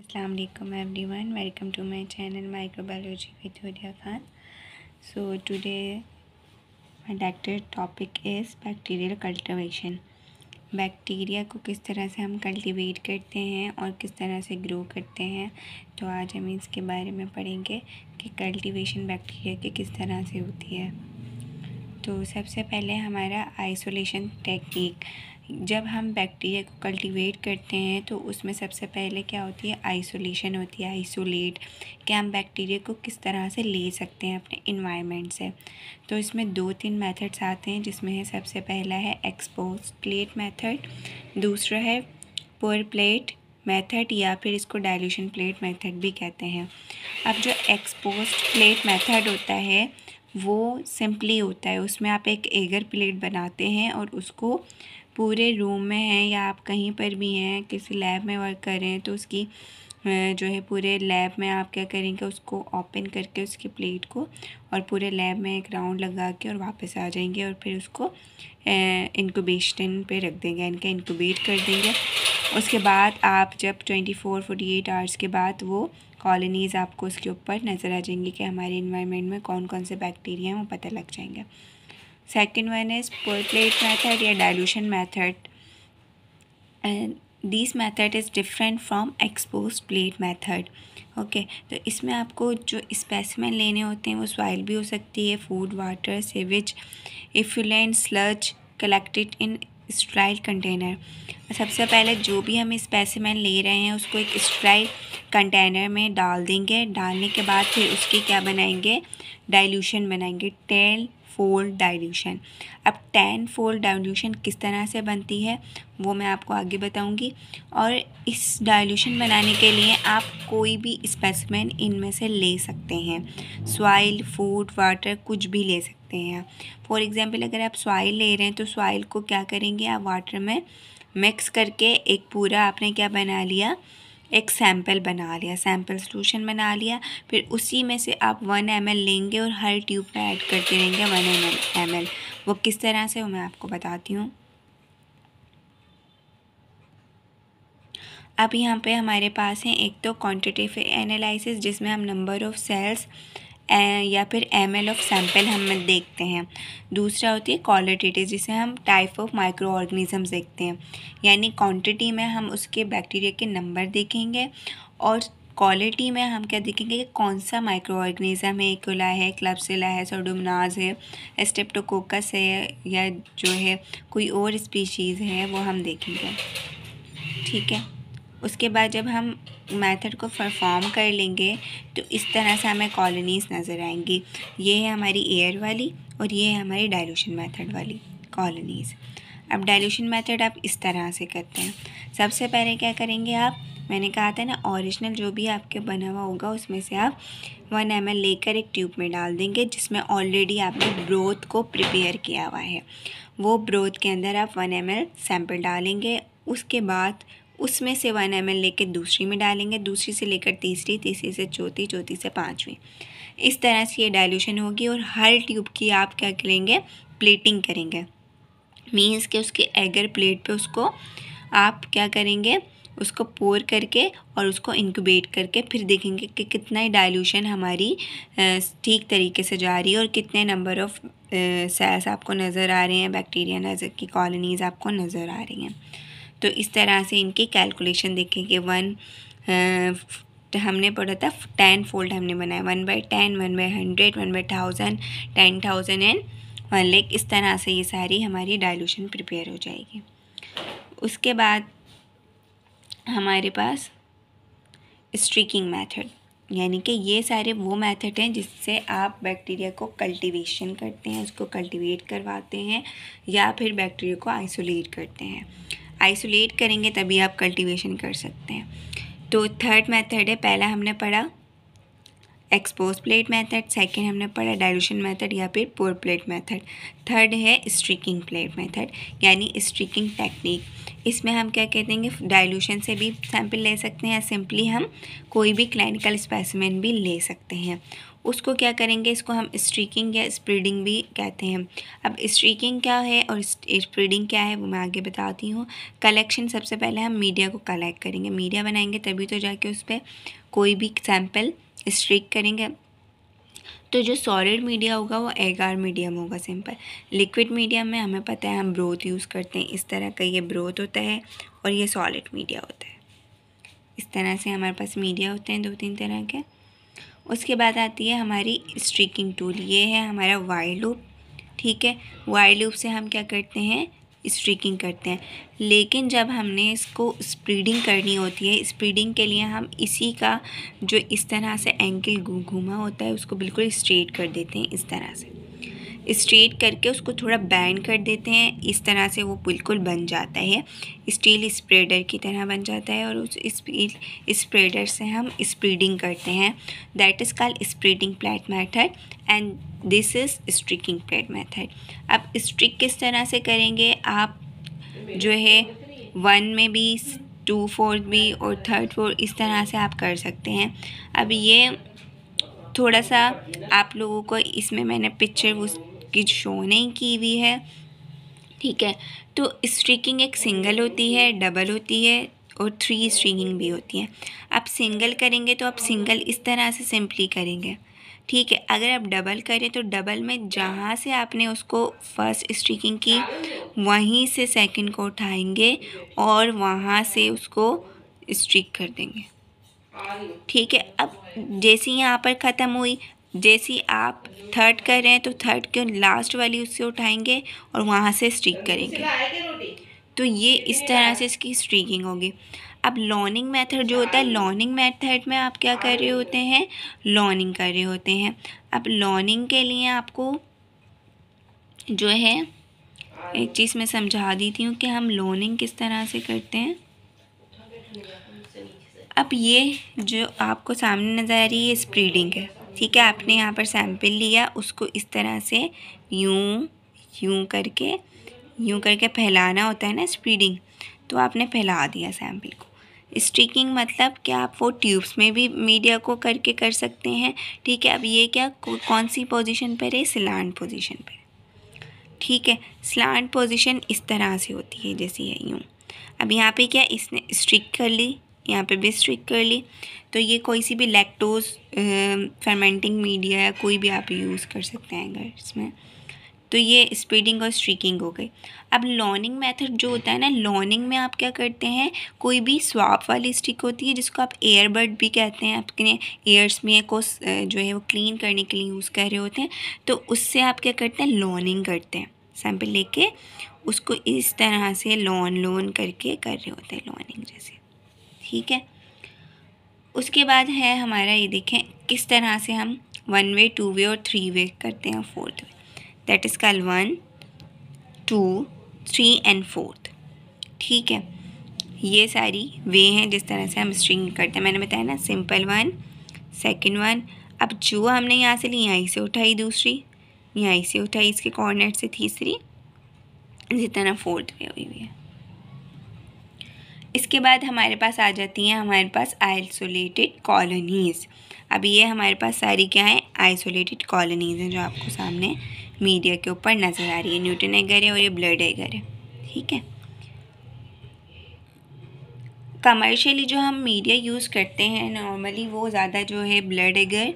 अस्सलाम वालेकुम everyone, welcome to my channel Microbiology with Huria Khan. So today my lecture topic is bacterial cultivation. Bacteria को किस तरह से हम कल्टीवेट करते हैं और किस तरह से ग्रो करते हैं। तो आज हम इसके बारे में पढ़ेंगे कि कल्टीवेशन बैक्टीरिया की किस तरह से होती है। तो सबसे पहले हमारा आइसोलेशन टेक्निक। जब हम बैक्टीरिया को कल्टीवेट करते हैं तो उसमें सबसे पहले क्या होती है, आइसोलेशन होती है। आइसोलेट कि हम बैक्टीरिया को किस तरह से ले सकते हैं अपने इन्वायरमेंट से। तो इसमें 2-3 मेथड्स आते हैं, जिसमें है सबसे पहला है एक्सपोज प्लेट मेथड, दूसरा है पोर प्लेट मेथड या फिर इसको डाइल्यूशन प्लेट मेथड भी कहते हैं। अब जो एक्सपोज प्लेट मेथड होता है वो सिंपली होता है, उसमें आप एक एगर प्लेट बनाते हैं और उसको पूरे रूम में हैं या आप कहीं पर भी हैं, किसी लैब में वर्क कर रहे हैं तो उसकी जो है पूरे लैब में आप क्या करेंगे, उसको ओपन करके उसकी प्लेट को और पूरे लैब में एक राउंड लगा के और वापस आ जाएंगे और फिर उसको इंक्यूबेशन पे रख देंगे, इनका इंक्यूबेट कर देंगे। उसके बाद आप जब 24-48 आवर्स के बाद वो कॉलोनीज़ आपको उसके ऊपर नज़र आ जाएंगी कि हमारे इन्वायरमेंट में कौन कौन से बैक्टीरिया हैं, वो पता लग जाएंगे। Second one is pour plate method या dilution method, and this method is different from expose plate method. Okay, तो इसमें आपको जो स्पेसिमेन लेने होते हैं वो सॉइल भी हो सकती है, food, water, sewage, effluent, sludge collected in sterile container. सबसे पहले जो भी हम स्पेसिमेन ले रहे हैं उसको एक स्टेराइल कंटेनर में डाल देंगे। डालने के बाद फिर उसकी क्या बनाएंगे, डाइल्यूशन बनाएंगे, 10 फोल्ड डाइल्यूशन। अब 10 फोल्ड डाइल्यूशन किस तरह से बनती है वो मैं आपको आगे बताऊंगी। और इस डाइल्यूशन बनाने के लिए आप कोई भी स्पेसिमेन इनमें से ले सकते हैं, सॉइल, फूड, वाटर, कुछ भी ले सकते हैं। फॉर एग्जांपल अगर आप सॉइल ले रहे हैं तो सॉइल को क्या करेंगे, आप वाटर में मिक्स करके एक पूरा आपने क्या बना लिया, एक सैम्पल बना लिया, सैम्पल सोल्यूशन बना लिया। फिर उसी में से आप 1 ml लेंगे और हर ट्यूब में ऐड करते रहेंगे 1 ml। वो किस तरह से वो मैं आपको बताती हूँ। अब यहाँ पे हमारे पास है एक तो क्वांटिटेटिव एनालिसिस, जिसमें हम नंबर ऑफ़ सेल्स या फिर ml ऑफ सैम्पल हम देखते हैं। दूसरा होती है क्वालिटेटिव, जिसे हम टाइप ऑफ माइक्रो ऑर्गेनिज़म्स देखते हैं, यानी क्वांटिटी में हम उसके बैक्टीरिया के नंबर देखेंगे और क्वालिटी में हम क्या देखेंगे कि कौन सा माइक्रो ऑर्गेनिज़म है, इकोला है, क्लबसिला है, सूडोमोनास है, स्ट्रेप्टोकोकस है या जो है कोई और स्पीशीज़ है, वो हम देखेंगे। ठीक है, उसके बाद जब हम मेथड को परफॉर्म कर लेंगे तो इस तरह से हमें कॉलोनीज़ नज़र आएंगी। ये है हमारी एयर वाली और ये है हमारी डाइल्यूशन मेथड वाली कॉलोनीज़। अब डाइल्यूशन मेथड आप इस तरह से करते हैं। सबसे पहले क्या करेंगे आप, मैंने कहा था ना ओरिजिनल जो भी आपके बना हुआ होगा उसमें से आप 1 ml लेकर एक ट्यूब में डाल देंगे, जिसमें ऑलरेडी आपने ब्रोथ को प्रिपेयर किया हुआ है। वो ब्रोथ के अंदर आप 1 ml सैम्पल डालेंगे। उसके बाद उसमें से 1 ml लेकर दूसरी में डालेंगे, दूसरी से लेकर तीसरी, तीसरी से चौथी, चौथी से पाँचवीं। इस तरह से ये डाइल्यूशन होगी और हर ट्यूब की आप क्या करेंगे, प्लेटिंग करेंगे। मीन्स कि उसके एगर प्लेट पे उसको आप क्या करेंगे, उसको पोर करके और उसको इंक्यूबेट करके फिर देखेंगे कि कितना डाइल्यूशन हमारी ठीक तरीके से जा रही है और कितने नंबर ऑफ़ सेल्स आपको नज़र आ रहे हैं, बैक्टीरिया नज़र की कॉलोनीज़ आपको नज़र आ रही हैं। तो इस तरह से इनकी कैलकुलेशन देखेंगे। हमने पढ़ा था 10 फोल्ड हमने बनाया, 1/10, 1/100, 1/1000, 10,000 एंड 1 लाख। इस तरह से ये सारी हमारी डाइल्यूशन प्रिपेयर हो जाएगी। उसके बाद हमारे पास स्ट्रीकिंग मेथड, यानी कि ये सारे वो मेथड हैं जिससे आप बैक्टीरिया को कल्टीवेशन करते हैं, उसको कल्टीवेट करवाते हैं या फिर बैक्टीरिया को आइसोलेट करते हैं। आइसोलेट करेंगे तभी आप कल्टीवेशन कर सकते हैं। तो थर्ड मेथड है, पहला हमने पढ़ा एक्सपोज प्लेट मेथड, सेकंड हमने पढ़ा डाइल्यूशन मेथड या फिर पोर प्लेट मेथड, थर्ड है स्ट्रीकिंग प्लेट मेथड यानी स्ट्रीकिंग टेक्निक। इसमें हम क्या कहते हैं, डाइल्यूशन से भी सैंपल ले सकते हैं या सिंपली हम कोई भी क्लिनिकल स्पेसिमेन भी ले सकते हैं। उसको क्या करेंगे, इसको हम स्ट्रीकिंग या स्प्रेडिंग भी कहते हैं। अब स्ट्रीकिंग क्या है और स्प्रेडिंग क्या है वो मैं आगे बताती हूँ। कलेक्शन, सबसे पहले हम मीडिया को कलेक्ट करेंगे, मीडिया बनाएंगे तभी तो जाके उस पर कोई भी सैंपल स्ट्रीक करेंगे। तो जो सॉलिड मीडिया होगा वो एगार मीडियम होगा, सिंपल। लिक्विड मीडियम में हमें पता है हम ब्रोथ यूज़ करते हैं, इस तरह का ये ब्रोथ होता है और ये सॉलिड मीडिया होता है। इस तरह से हमारे पास मीडिया होते हैं 2-3 तरह के। उसके बाद आती है हमारी स्ट्रीकिंग टूल, ये है हमारा वाइड लूप, ठीक है। वाइड लूप से हम क्या करते हैं, स्ट्रीकिंग करते हैं। लेकिन जब हमने इसको स्प्रेडिंग करनी होती है, स्प्रेडिंग के लिए हम इसी का जो इस तरह से एंगल घूमा होता है उसको बिल्कुल स्ट्रेट कर देते हैं, इस तरह से स्ट्रेट करके उसको थोड़ा बैंड कर देते हैं, इस तरह से वो बिल्कुल बन जाता है, स्टील स्प्रेडर की तरह बन जाता है। और उस स्प्रेडर से हम स्प्रेडिंग करते हैं, that is called spreading plate method and this is streaking plate method. अब स्ट्रिक किस तरह से करेंगे, आप जो है 1 में भी 2/4 भी और 3/4 इस तरह से आप कर सकते हैं। अब ये थोड़ा सा आप लोगों को इसमें मैंने पिक्चर उसकी शो नहीं की हुई है, ठीक है। तो स्ट्रीकिंग एक सिंगल होती है, डबल होती है और 3 स्ट्रीकिंग भी होती है। आप सिंगल करेंगे तो आप सिंगल इस तरह से सिंपली करेंगे, ठीक है। अगर आप डबल करें तो डबल में जहाँ से आपने उसको फर्स्ट स्ट्रीकिंग की वहीं से सेकंड को उठाएंगे और वहाँ से उसको स्ट्रीक कर देंगे, ठीक है। अब जैसी यहाँ पर ख़त्म हुई, जैसी आप थर्ड कर रहे हैं तो थर्ड के लास्ट वाली उससे उठाएंगे और वहाँ से स्ट्रीक करेंगे, तो ये इस तरह से इसकी स्ट्रीकिंग होगी। अब लॉनिंग मेथड जो होता है, लॉनिंग मेथड में आप क्या कर रहे होते हैं, लॉनिंग कर रहे होते हैं। अब लॉनिंग के लिए आपको जो है एक चीज़ मैं समझा देती हूँ कि हम लॉनिंग किस तरह से करते हैं। अब ये जो आपको सामने नज़र आ रही है स्प्रेडिंग है, ठीक है। आपने यहाँ पर सैंपल लिया, उसको इस तरह से यूं करके फैलाना होता है ना स्प्रेडिंग, तो आपने फैला दिया सैंपल को। स्ट्रीकिंग मतलब कि आप वो ट्यूब्स में भी मीडिया को करके कर सकते हैं, ठीक है। अब ये क्या कौन सी पोजीशन पर है, स्लांट पोजीशन पर, ठीक है। स्लांट पोजीशन इस तरह से होती है जैसे ये यूँ। अब यहाँ पे क्या इसने स्ट्रिक कर ली, यहाँ पे भी स्ट्रिक कर ली, तो ये कोई सी भी लैक्टोज फर्मेंटिंग मीडिया या कोई भी आप यूज़ कर सकते हैं अगर इसमें, तो ये स्प्रेडिंग और स्ट्रीकिंग हो गई। अब लॉनिंग मेथड जो होता है ना, लॉनिंग में आप क्या करते हैं, कोई भी स्वाप वाली स्टिक होती है जिसको आप एयरबड भी कहते हैं, अपने एयर्स में को जो है वो क्लीन करने के लिए यूज़ कर रहे होते हैं, तो उससे आप क्या करते हैं, लॉनिंग करते हैं। सैंपल लेके उसको इस तरह से लॉन करके कर रहे होते हैं, लॉनिंग जैसे, ठीक है। उसके बाद है हमारा ये देखें किस तरह से हम 1 वे 2 वे और 3 वे करते हैं, 4th way, that is called 1 2 3 and 4th, ठीक है। ये सारी वे हैं जिस तरह से हम स्ट्रिंग करते हैं। मैंने बताया ना, सिंपल 1, सेकेंड 1। अब जो हमने यहाँ से ली यहाँ से उठाई दूसरी, यहाँ से उठाई इसके कोऑर्डिनेट से तीसरी, इसी तरह 4th वे हुई है। इसके बाद हमारे पास आ जाती हैं हमारे पास आइसोलेटेड कॉलोनीज़। अब ये हमारे पास सारी क्या है, आइसोलेटेड कॉलोनीज़ हैं जो आपको सामने मीडिया के ऊपर नज़र आ रही है। न्यूटन एगर है और ये ब्लड एगर है, ठीक है। कमर्शियली जो हम मीडिया यूज़ करते हैं नॉर्मली वो ज़्यादा जो है ब्लड एगर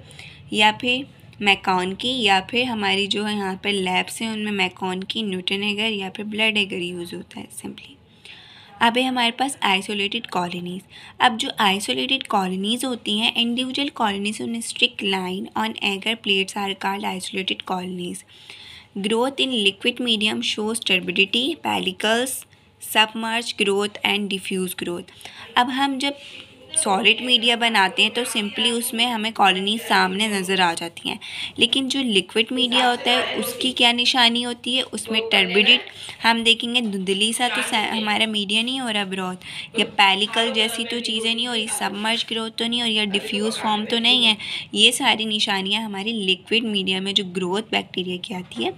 या फिर मैकॉन की, या फिर हमारी जो है यहाँ पर लैब्स हैं उनमें मैकॉन की, न्यूटन एगर या फिर ब्लड एगर यूज़ होता है सिंपली। अब है हमारे पास आइसोलेटेड कॉलोनीज़। अब जो आइसोलेटेड कॉलोनीज़ होती हैं, individual colonies on strict line on agar plates are called isolated colonies. Growth in liquid medium shows turbidity, pellicles, submerge growth and diffuse growth. अब हम जब सॉलिड मीडिया बनाते हैं तो सिंपली उसमें हमें कॉलोनी सामने नज़र आ जाती हैं, लेकिन जो लिक्विड मीडिया होता है उसकी क्या निशानी होती है, उसमें टर्बिडिट हम देखेंगे, धुंधली सा तो हमारा मीडिया नहीं हो रहा ग्रोथ, या पेलिकल जैसी तो चीज़ें नहीं हो रही, सबमर्ज ग्रोथ तो नहीं, और या डिफ्यूज़ फॉर्म तो नहीं है। ये सारी निशानियाँ हमारी लिक्विड मीडिया में जो ग्रोथ बैक्टीरिया की आती है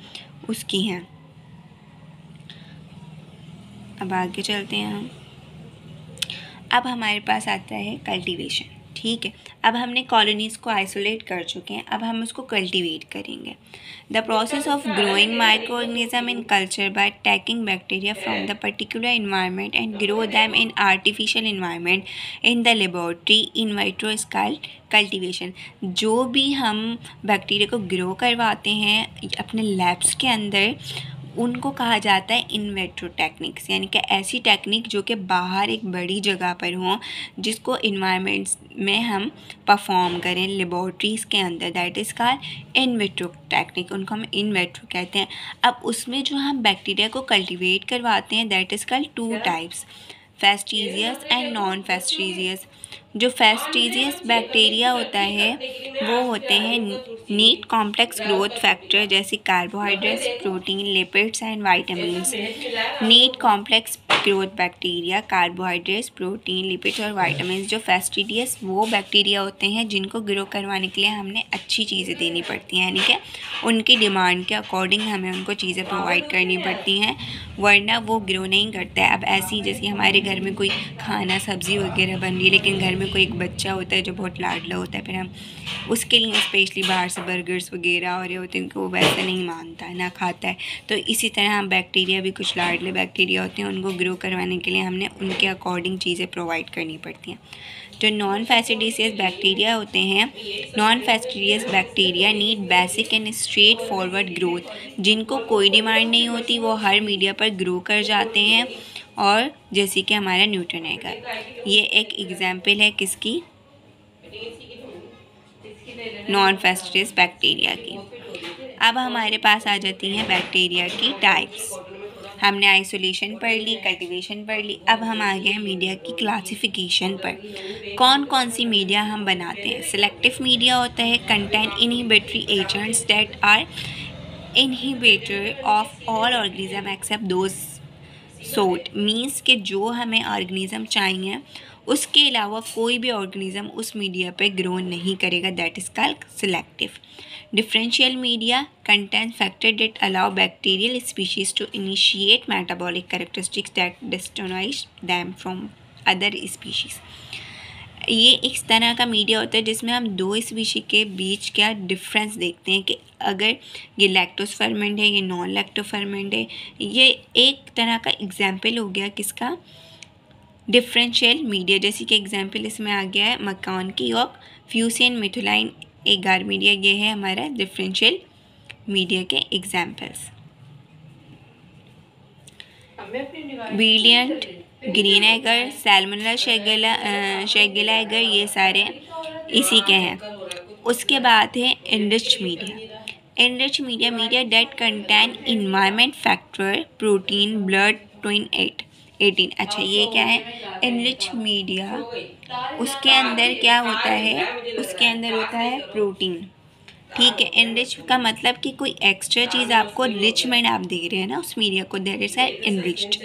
उसकी हैं। अब आगे चलते हैं हम। अब हमारे पास आता है कल्टीवेशन। ठीक है, अब हमने कॉलोनीज़ को आइसोलेट कर चुके हैं, अब हम उसको कल्टीवेट करेंगे। The process of growing micro organism in culture by taking bacteria from the particular environment and grow them in artificial environment in the laboratory in vitro scale cultivation. जो भी हम बैक्टीरिया को ग्रो करवाते हैं अपने labs के अंदर, उनको कहा जाता है इन विट्रो टेक्निक्स, यानी कि ऐसी टेक्निक जो कि बाहर एक बड़ी जगह पर हों, जिसको इन्वायरमेंट्स में हम परफॉर्म करें लेबॉर्ट्रीज़ के अंदर, that is called in vitro technique, उनको हम इन विट्रो कहते हैं। अब उसमें जो हम बैक्टीरिया को कल्टीवेट करवाते हैं that is called 2 types, fastidious and non fastidious. जो फैस्टीजियस बैक्टीरिया होता है वो होते हैं नीट कॉम्प्लेक्स ग्रोथ फैक्टर जैसे carbohydrates, protein, lipids and vitamins. Need complex growth bacteria carbohydrates, protein, lipids और वाइटामिन्स। जो फैस्टीजियस वो बैक्टीरिया होते हैं जिनको ग्रो करवाने के लिए हमने अच्छी चीज़ें देनी पड़ती हैं, यानी कि उनकी डिमांड के अकॉर्डिंग हमें उनको चीज़ें प्रोवाइड करनी पड़ती हैं, वरना वो ग्रो नहीं करता है। अब ऐसी जैसे हमारे घर में कोई खाना सब्ज़ी वगैरह बन रही है, लेकिन घर में कोई एक बच्चा होता है जो बहुत लाडला होता है, फिर हम उसके लिए स्पेशली बाहर से बर्गर्स वगैरह और ये होते हैं कि वो वैसे नहीं मानता है, ना खाता है। तो इसी तरह हम बैक्टीरिया भी, कुछ लाडले बैक्टीरिया होते हैं, उनको ग्रो करवाने के लिए हमने उनके अकॉर्डिंग चीज़ें प्रोवाइड करनी पड़ती हैं। जो नॉन फैस्टीजियस बैक्टीरिया होते हैं, non fastidious bacteria need basic and straightforward growth, जिनको कोई डिमांड नहीं होती, वो हर मीडिया पर ग्रो कर जाते हैं। और जैसे कि हमारा न्यूटन एगर, ये एक एग्जाम्पल है किसकी, नॉन फैस्टीजियस बैक्टीरिया की। अब हमारे पास आ जाती हैं बैक्टीरिया की टाइप्स। हमने आइसोलेशन पढ़ ली, कल्टीवेशन पढ़ ली, अब हम आ गए हैं मीडिया की क्लासिफिकेशन पर। कौन कौन सी मीडिया हम बनाते हैं। सिलेक्टिव मीडिया होता है contain inhibitory agents that are inhibitor of all organism except those sought, means कि जो हमें ऑर्गेनिज्म चाहिए उसके अलावा कोई भी ऑर्गेनिज्म उस मीडिया पे ग्रो नहीं करेगा, that is called selective. Differential media contain factor that allow bacterial species to initiate metabolic characteristics that distinguish them from other species. ये इस तरह का मीडिया होता है जिसमें हम दो स्पीशी के बीच क्या डिफरेंस देखते हैं कि अगर ये लैक्टोस फर्मेंट है, ये नॉन लैक्टो फर्मेंट है। ये एक तरह का एग्जाम्पल हो गया किसका, डिफरेंशियल मीडिया। जैसे कि एग्जाम्पल इसमें आ गया है मकान की और फ्यूसियन मिथुलाइन एगार मीडिया। ये है हमारा डिफरेंशियल मीडिया के examples. Brilliant, green agar, Salmonella Shigella agar, ये सारे इसी के हैं। उसके बाद है enriched media. Enriched media, media that contain environment factor, protein, blood, tween 18। अच्छा, ये क्या है एनरिच्ड मीडिया। उसके अंदर क्या होता है, उसके अंदर होता है प्रोटीन। ठीक है, एनरिच का मतलब कि कोई एक्स्ट्रा चीज़ आपको रिचमेंट आप दे रहे हैं ना उस मीडिया को, दैट इज एनरिच्ड।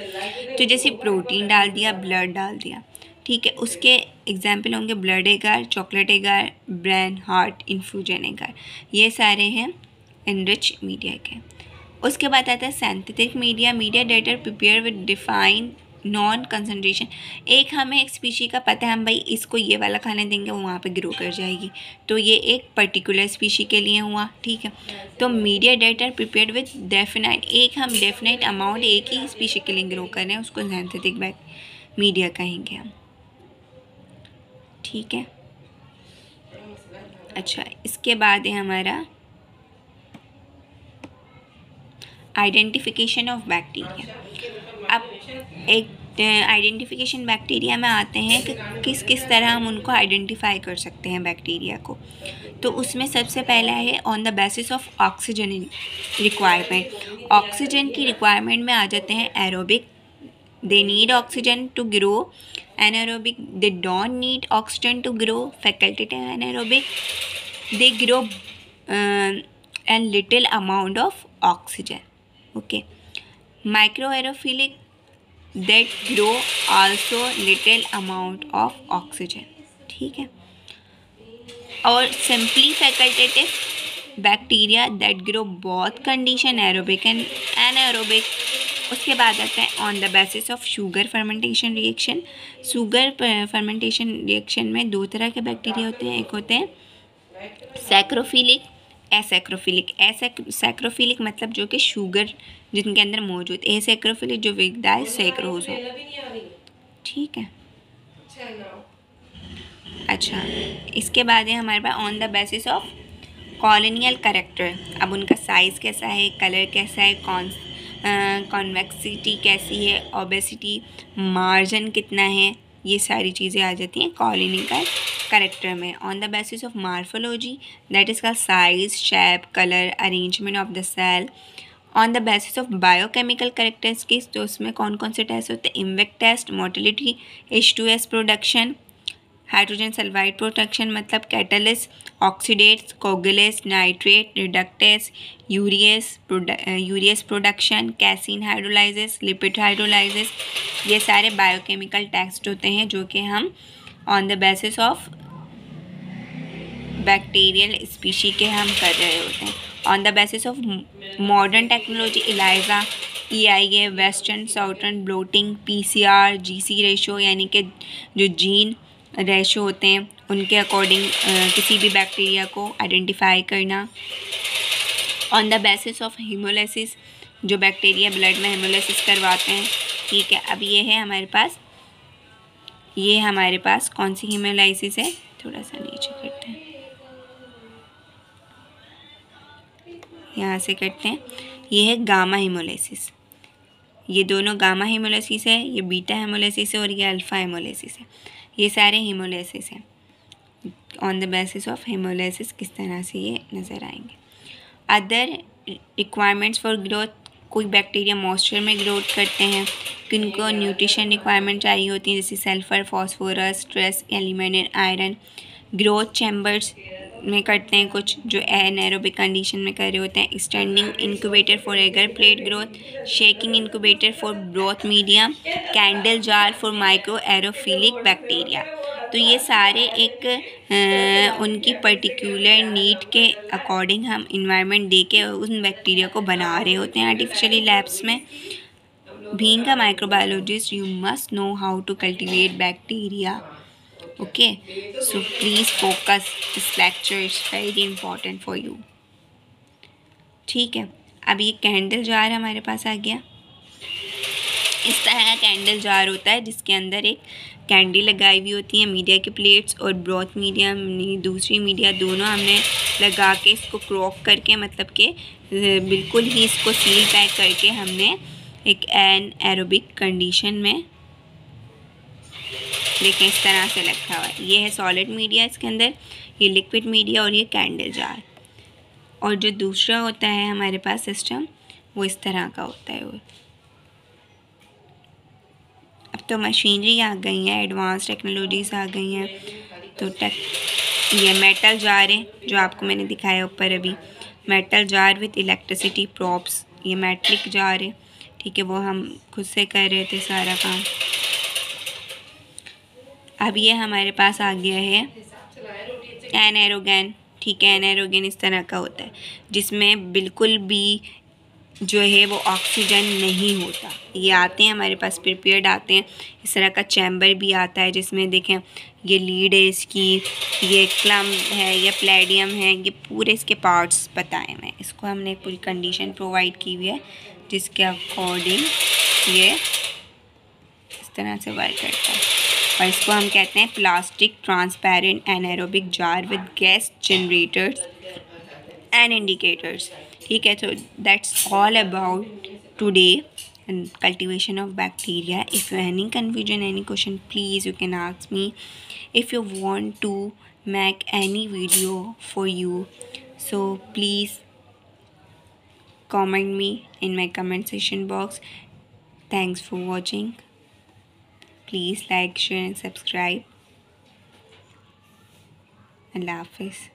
तो जैसे प्रोटीन डाल दिया, ब्लड डाल दिया, ठीक है। उसके एग्जाम्पल होंगे ब्लड एगार, चॉकलेट एगार, ब्रेन, हार्ट, इन्फ्यूजन एगार, ये सारे हैं एनरिच मीडिया के। उसके बाद आता है synthetic media, media that are prepare with define known concentration. एक हमें एक स्पीशी का पता है, हम भाई इसको ये वाला खाने देंगे वो वहाँ पे ग्रो कर जाएगी, तो ये एक पर्टिकुलर स्पीशी के लिए हुआ, ठीक है। तो media that are prepared with definite, एक हम डेफिनाइट अमाउंट एक ही स्पीशी के लिए ग्रो कर रहे हैं, उसको सिंथेटिक मीडिया कहेंगे हम, ठीक है। अच्छा, इसके बाद है हमारा आइडेंटिफिकेशन ऑफ बैक्टीरिया। अब एक आइडेंटिफिकेशन बैक्टीरिया में आते हैं कि किस किस तरह हम उनको आइडेंटिफाई कर सकते हैं बैक्टीरिया को। तो उसमें सबसे पहला है on the basis of oxygen requirement. Oxygen की रिक्वायरमेंट में आ जाते हैं aerobic, they need oxygen to grow. Anaerobic, they don't need oxygen to grow. Facultative anaerobic, they grow and little amount of oxygen, okay. Microaerophilic, that grow also little amount of oxygen, ठीक है। और simply facultative bacteria that grow both condition aerobic and anaerobic, उसके बाद आता है on the basis of sugar fermentation reaction. Sugar fermentation reaction में दो तरह के बैक्टीरिया होते हैं, एक होते हैं सैक्रोफिलिक, एसैक्रोफिलिक। सैक्रोफिलिक मतलब जो कि शुगर जिनके अंदर मौजूद, एसैक्रोफिलिक जो विदाई सैक्रोज हो। ठीक है, अच्छा इसके बाद है हमारे pass on the basis of colonial character. अब उनका साइज़ कैसा है, कलर कैसा है, कॉन्वेक्सिटी कैसी है, ओबेसिटी, मार्जिन कितना है, ये सारी चीज़ें आ जाती हैं कॉलोनियल करेक्टर में। On the basis of morphology that is का size, shape, colour, arrangement of the cell. On the basis of biochemical characteristics, तो उसमें कौन कौन से टेस्ट होते हैं, IMViC test, motility, H2S production, hydrogen sulphide production मतलब catalyst, oxidase, coagulase, nitrate, reductase, urease production, casein hydrolysis, lipid hydrolysis, ये सारे बायोकेमिकल टेस्ट होते हैं जो कि हम on the basis of bacterial species के हम कर रहे होते हैं। On the basis of modern technology ELISA, EIA, western southern blotting, PCR, GC ratio यानी कि जो जीन रेशो होते हैं उनके अकॉर्डिंग किसी भी बैक्टीरिया को आइडेंटिफाई करना। On the basis of haemolysis, जो बैक्टीरिया ब्लड में हीमोलाइसिस करवाते हैं। ठीक है, अब ये है हमारे पास, ये हमारे पास कौन सी हीमोलाइसिस है, थोड़ा सा नीचे करते हैं, यहाँ से करते हैं, ये है गामा हीमोलाइसिस। ये दोनों गामा हीमोलाइसिस है, ये बीटा हीमोलाइसिस है और ये अल्फ़ा हीमोलाइसिस है। ये सारे हीमोलाइसिस हैं। On the basis of haemolysis किस तरह से ये नज़र आएंगे। अदर रिक्वायरमेंट्स फॉर ग्रोथ, कोई बैक्टीरिया मॉइस्चर में ग्रोथ करते हैं, किनको न्यूट्रिशन रिक्वायरमेंट चाहिए होती है, जैसे sulphur, phosphorus, trace element, iron. Growth chambers में करते हैं कुछ जो एनाएरोबिक कंडीशन में कर रहे होते हैं। Standing incubator for agar plate growth, shaking incubator for broth medium, candle jar for microaerophilic bacteria. तो ये सारे एक उनकी पर्टिकुलर नीड के अकॉर्डिंग हम इन्वायरमेंट दे के उन बैक्टीरिया को बना रहे होते हैं आर्टिफिशियली लैब्स में। Being a microbiologist, you must know how to cultivate bacteria. Okay, so please focus. This lecture is very important for you. ठीक है, अब ये कैंडल जार हमारे पास आ गया। इस तरह का कैंडल जार होता है जिसके अंदर एक कैंडी लगाई हुई होती है, मीडिया की प्लेट्स और ब्रॉथ मीडिया, दूसरी मीडिया, दोनों हमने लगा के इसको क्रॉक करके मतलब कि बिल्कुल ही इसको सील पैक करके हमने एक एनाएरोबिक कंडीशन में, देखें इस तरह से रखा हुआ है। ये है सॉलिड मीडिया इसके अंदर, ये लिक्विड मीडिया और ये कैंडल जार। और जो दूसरा होता है हमारे पास सिस्टम वो इस तरह का होता है। वो अब तो मशीनरी आ गई हैं, एडवांस टेक्नोलॉजीज़ आ गई हैं। तो ये मेटल जार है जो आपको मैंने दिखाया ऊपर अभी, metal jar with electricity props. ये मेटलिक जार है, ठीक है, वो हम खुद से कर रहे थे सारा काम। अब ये हमारे पास आ गया है एनाएरोगेन। ठीक है, एनाएरोगेन इस तरह का होता है जिसमें बिल्कुल भी जो है वो ऑक्सीजन नहीं होता। ये आते हैं हमारे पास प्रिपेयर्ड आते हैं, इस तरह का चैम्बर भी आता है जिसमें देखें ये लीड है इसकी, ये क्लम है, ये प्लेडियम है, ये पूरे इसके पार्ट्स बताए हैं। इसको हमने पूरी कंडीशन प्रोवाइड की हुई है जिसके अकॉर्डिंग ये इस तरह से वर्क करता है। और इसको हम कहते हैं plastic transparent anaerobic jar with gas generators and indicators. ठीक है, so that's all about today and cultivation of bacteria. If you have any confusion, any question, please you can ask me. If you want to make any video for you, so please comment me in my comment section box. Thanks for watching. Please like, share and subscribe. Allah Hafiz.